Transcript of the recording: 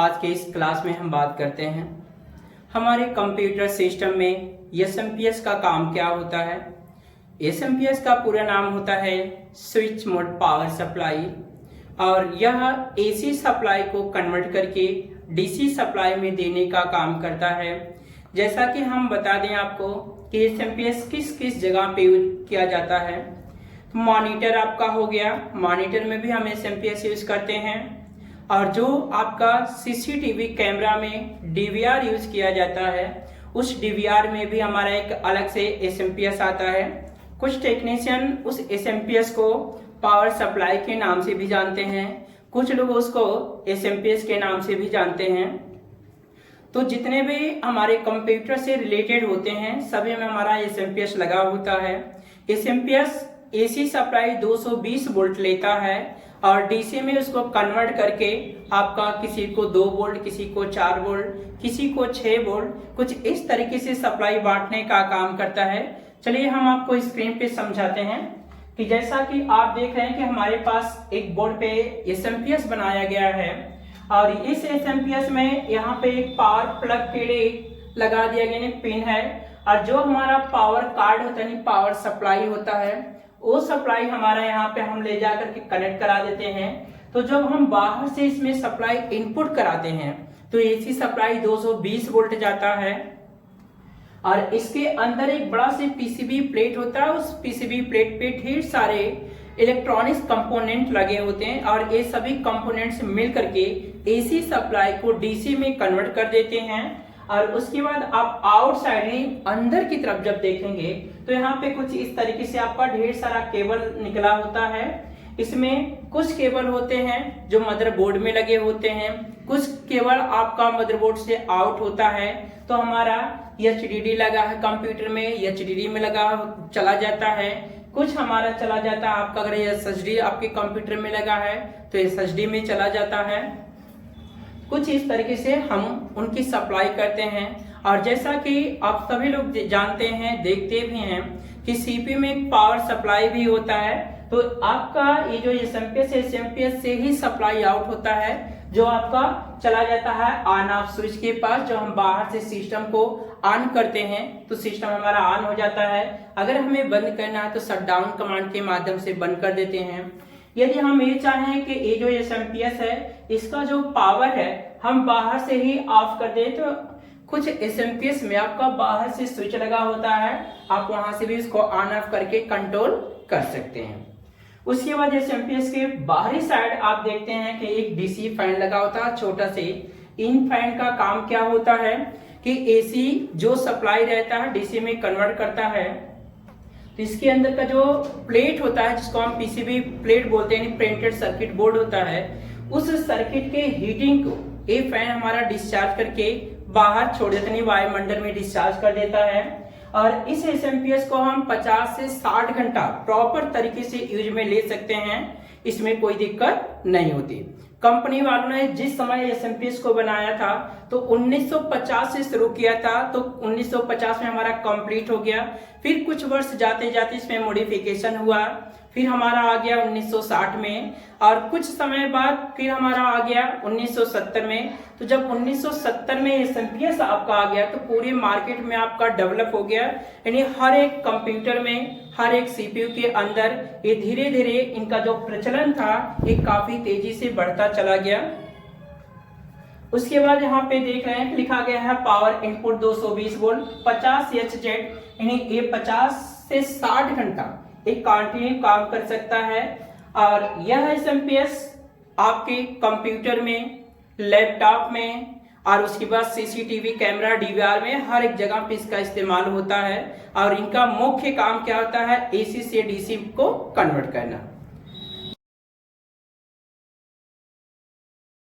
आज के इस क्लास में हम बात करते हैं हमारे कंप्यूटर सिस्टम में एसएमपीएस का काम क्या होता है। एसएमपीएस का पूरा नाम होता है स्विच मोड पावर सप्लाई, और यह एसी सप्लाई को कन्वर्ट करके डीसी सप्लाई में देने का काम करता है। जैसा कि हम बता दें आपको कि एसएमपीएस किस किस जगह पे यूज किया जाता है। तो मॉनिटर आपका हो गया, मॉनिटर में भी हम एसएमपीएस यूज करते हैं। और जो आपका सीसीटीवी कैमरा में डीवीआर यूज किया जाता है, उस डीवीआर में भी हमारा एक अलग से एसएमपीएस आता है। कुछ टेक्नीशियन उस एसएमपीएस को पावर सप्लाई के नाम से भी जानते हैं, कुछ लोग उसको एसएमपीएस के नाम से भी जानते हैं। तो जितने भी हमारे कंप्यूटर से रिलेटेड होते हैं सभी में हमारा एसएमपीएस लगा होता है। एसएमपीएस एसी सप्लाई 220 वोल्ट लेता है और डीसी में उसको कन्वर्ट करके आपका किसी को 2 वोल्ट, किसी को 4 वोल्ट, किसी को 6 वोल्ट, कुछ इस तरीके से सप्लाई बांटने का काम करता है। चलिए हम आपको स्क्रीन पे समझाते हैं कि जैसा कि आप देख रहे हैं कि हमारे पास एक बोर्ड पे एसएमपीएस बनाया गया है और इस एसएमपीएस में यहाँ पे एक पावर प्लग के लिए लगा दिया गया पिन है, और जो हमारा पावर कार्ड होता है, पावर सप्लाई होता है, वो सप्लाई हमारा यहाँ पे हम ले जाकर के कनेक्ट करा देते हैं। तो जब हम बाहर से इसमें सप्लाई इनपुट कराते हैं तो एसी सप्लाई 220 वोल्ट जाता है, और इसके अंदर एक बड़ा से पीसीबी प्लेट होता है। उस पीसीबी प्लेट पे ढेर सारे इलेक्ट्रॉनिक्स कंपोनेंट लगे होते हैं और ये सभी कंपोनेंट्स मिल करके एसी सप्लाई को डीसी में कन्वर्ट कर देते हैं। और उसके बाद आप आउटसाइड अंदर की तरफ जब देखेंगे तो यहाँ पे कुछ इस तरीके से आपका ढेर सारा केबल निकला होता है। इसमें कुछ केबल होते हैं जो मदरबोर्ड में लगे होते हैं, कुछ केबल आपका मदरबोर्ड से आउट होता है। तो हमारा एचडीडी लगा है कंप्यूटर में, एचडीडी में लगा चला जाता है। कुछ हमारा चला जाता है आपका, अगर एसएसडी आपके कंप्यूटर में लगा है तो एसएसडी में चला जाता है। कुछ इस तरीके से हम उनकी सप्लाई करते हैं। और जैसा कि आप सभी लोग जानते हैं, देखते भी हैं कि सीपीयू में एक पावर सप्लाई भी होता है। तो आपका ये जो एसएमपीएस से ही सप्लाई आउट होता है, जो आपका चला जाता है ऑन ऑफ स्विच के पास। जो हम बाहर से सिस्टम को ऑन करते हैं तो सिस्टम हमारा ऑन हो जाता है। अगर हमें बंद करना है तो शटडाउन कमांड के माध्यम से बंद कर देते हैं। यदि हम ये चाहें कि ये जो एसएमपीएस है इसका जो पावर है हम बाहर से ही ऑफ कर दें, तो कुछ एसएमपीएस में आपका बाहर से स्विच लगा होता है, आप वहां से भी इसको ऑन ऑफ करके कंट्रोल कर सकते हैं। उसके बाद एसएमपीएस के बाहरी साइड आप देखते हैं कि एक डीसी फैन लगा होता है छोटा से। इन फैन का काम क्या होता है कि एसी जो सप्लाई रहता है डीसी में कन्वर्ट करता है। तो इसके अंदर का जो प्लेट होता है जिसको हम पीसीबी प्लेट बोलते हैं, प्रिंटेड सर्किट बोर्ड होता है, उस सर्किट के हीटिंग को ये फैन हमारा डिस्चार्ज करके बाहर छोड़ देते हैं, वायुमंडल में डिस्चार्ज कर देता है। और इस एसएमपीएस को हम 50 से 60 घंटा प्रॉपर तरीके से यूज में ले सकते हैं, इसमें कोई दिक्कत नहीं होती। कंपनी वालों ने जिस समय एसएमपीएस को बनाया था तो 1950 से शुरू किया था, तो 1950 में हमारा कंप्लीट हो गया। फिर कुछ वर्ष जाते जाते इसमें मॉडिफिकेशन हुआ, फिर हमारा आ गया 1960 में, और कुछ समय बाद फिर हमारा आ गया 1970 में। तो जब 1970 में एसएमपीएस आपका आ गया तो पूरे मार्केट में आपका डेवलप हो गया, यानी हर एक कंप्यूटर में, हर एक सीपीयू के अंदर ये धीरे धीरे इनका जो प्रचलन था ये काफी तेजी से बढ़ता चला गया। उसके बाद यहाँ पे देख रहे हैं कि लिखा गया है पावर इनपुट 220 वोल्ट 50 एचजेड, यानी ये 50 से 60 घंटा एक कंटिन्यू काम कर सकता है। और यह एसएमपीएस आपके कंप्यूटर में, लैपटॉप में और उसके बाद सीसीटीवी कैमरा, डीवीआर में हर एक जगह पे इसका इस्तेमाल होता है। और इनका मुख्य काम क्या होता है, एसी से डीसी को कन्वर्ट करना।